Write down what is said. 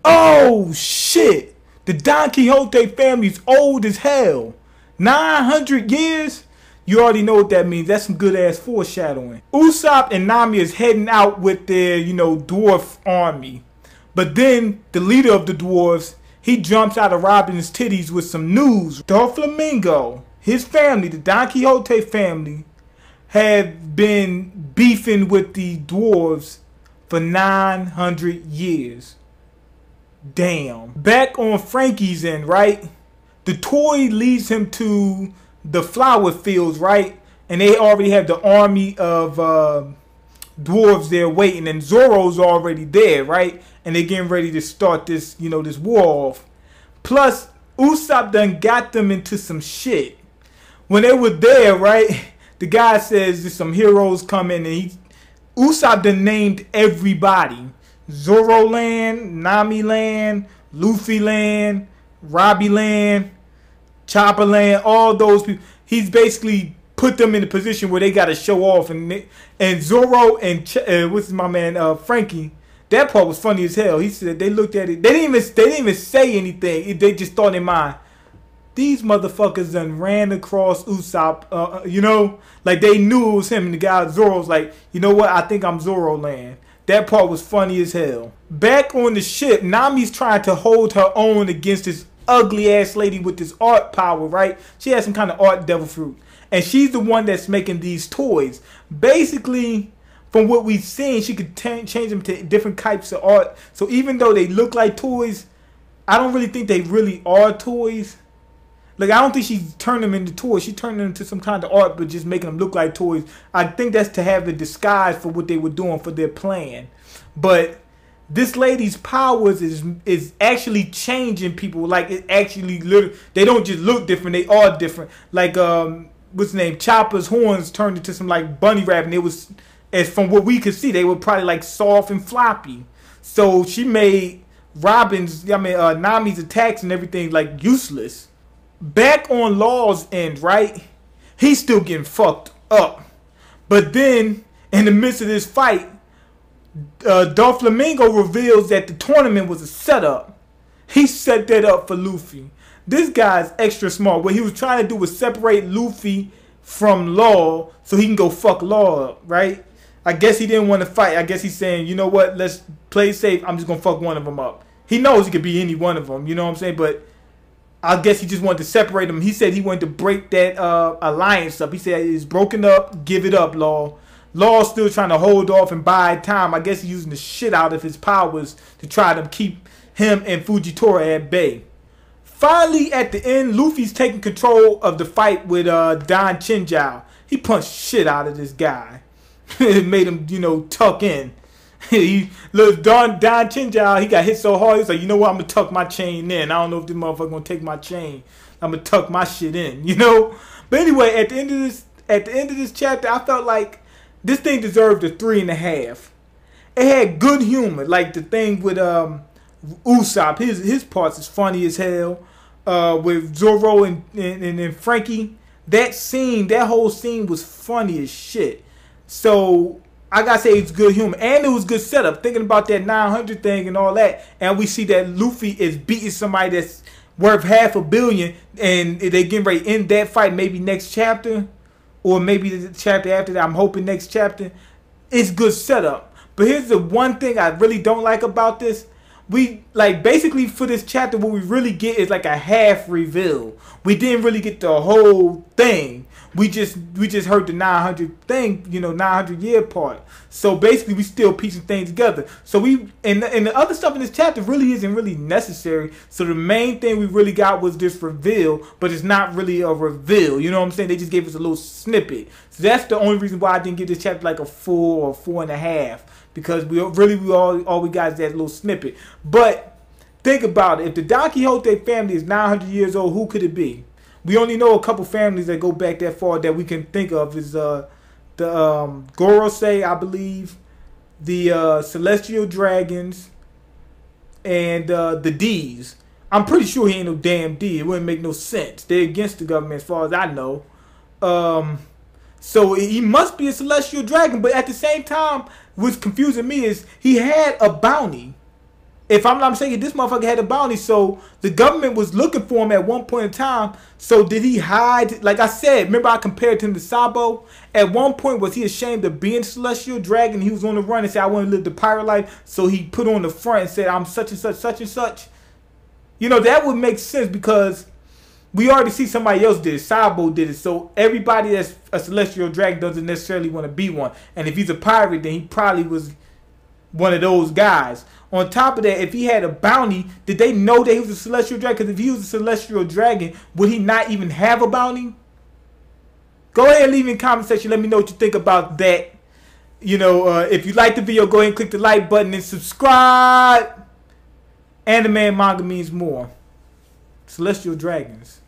Oh shit! The Don Quixote family's old as hell. 900 years? You already know what that means. That's some good ass foreshadowing. Usopp and Nami is heading out with their, dwarf army. But then the leader of the dwarves, he jumps out of Robin's titties with some news. Doflamingo, his family, the Don Quixote family, have been beefing with the dwarves for 900 years. Damn. Back on Frankie's end, right? The toy leads him to the flower fields, right? And they already have the army of dwarves there waiting, and Zoro's already there, right? And they're getting ready to start this, this war off. Plus, Usopp done got them into some shit. When they were there, right? The guy says there's some heroes coming, and Usopp done named everybody. Zoro Land, Nami Land, Luffy Land, Robbie Land, Chopper Land, all those people. He's basically put them in a position where they got to show off. And Zoro and what's my man Frankie, that part was funny as hell. He said they looked at it. They didn't even say anything. They just thought in mind, these motherfuckers done ran across Usopp. Like they knew it was him. And the guy Zoro's like, you know what? I think I'm Zoro Land. That part was funny as hell. Back on the ship, Nami's trying to hold her own against this ugly ass lady with this art power, right? She has some kind of art devil fruit. And she's the one that's making these toys. Basically, from what we've seen, she could change them to different types of art. So even though they look like toys, I don't really think they really are toys. Like, I don't think she turned them into toys. She turned them into some kind of art, but just making them look like toys. I think that's to have the disguise for what they were doing for their plan. But this lady's powers is actually changing people. Like, it actually, they don't just look different. They are different. Like, what's his name? Chopper's horns turned into some, like, bunny rabbit. And it was, as from what we could see, they were probably, like, soft and floppy. So she made Nami's attacks and everything, like, useless. Back on Law's end, right? He's still getting fucked up. But then, in the midst of this fight, Doflamingo reveals that the tournament was a setup. He set that up for Luffy. This guy's extra smart. What he was trying to do was separate Luffy from Law so he can go fuck Law up, right? I guess he didn't want to fight. I guess he's saying, you know what, let's play safe. I'm just going to fuck one of them up. He knows it could be any one of them, you know what I'm saying? But I guess he just wanted to separate them. He said he wanted to break that alliance up. He said it's broken up, give it up, Law. Law's still trying to hold off and buy time. I guess he's using the shit out of his powers to try to keep him and Fujitora at bay. Finally, at the end, Luffy's taking control of the fight with Don Chinjao. He punched shit out of this guy. It made him, tuck in. Don Chinjao, he got hit so hard, he's like, you know what, I'm going to tuck my chain in. I don't know if this motherfucker going to take my chain. I'm going to tuck my shit in, But anyway, at the end of this chapter, I felt like this thing deserved a 3.5. It had good humor, like the thing with Usopp. His parts is funny as hell. With Zoro and Frankie, that whole scene was funny as shit. So I gotta say it's good humor, and it was good setup. Thinking about that 900 thing and all that, and we see that Luffy is beating somebody that's worth $500 million, and they getting ready to end that fight maybe next chapter, or maybe the chapter after that. I'm hoping next chapter. It's good setup. But here's the one thing I really don't like about this. Basically for this chapter, what we really get is like a half reveal. We didn't really get the whole thing. We just heard the 900 thing, 900 year part. So basically we still piecing things together. So and the other stuff in this chapter really isn't really necessary. So the main thing we really got was this reveal, but it's not really a reveal. You know what I'm saying? They just gave us a little snippet. So that's the only reason why I didn't give this chapter like a 4 or 4.5. Because all we got is that little snippet. But think about it. If the Don Quixote family is 900 years old, who could it be? We only know a couple families that go back that far that we can think of. Is the Gorosei, I believe, the Celestial Dragons, and the D's. I'm pretty sure he ain't no damn D. It wouldn't make no sense. They're against the government as far as I know. So he must be a Celestial Dragon. But at the same time, what's confusing me is he had a bounty. If I'm not mistaken, this motherfucker had a bounty, so the government was looking for him at one point in time. So did he hide? Like I said, remember I compared him to Sabo? At one point, was he ashamed of being Celestial Dragon? He was on the run and said, I want to live the pirate life. So he put on the front and said, I'm such and such, such and such. You know, that would make sense because we already see somebody else did it. Sabo did it. So everybody that's a Celestial Dragon doesn't necessarily want to be one. And if he's a pirate, then he probably was one of those guys. On top of that, if he had a bounty, did they know that he was a Celestial Dragon? Because if he was a Celestial Dragon, would he not even have a bounty? Go ahead and leave in the comment section. Let me know what you think about that. You know, if you like the video, go ahead and click the like button and subscribe. Anime and manga means more. Celestial Dragons.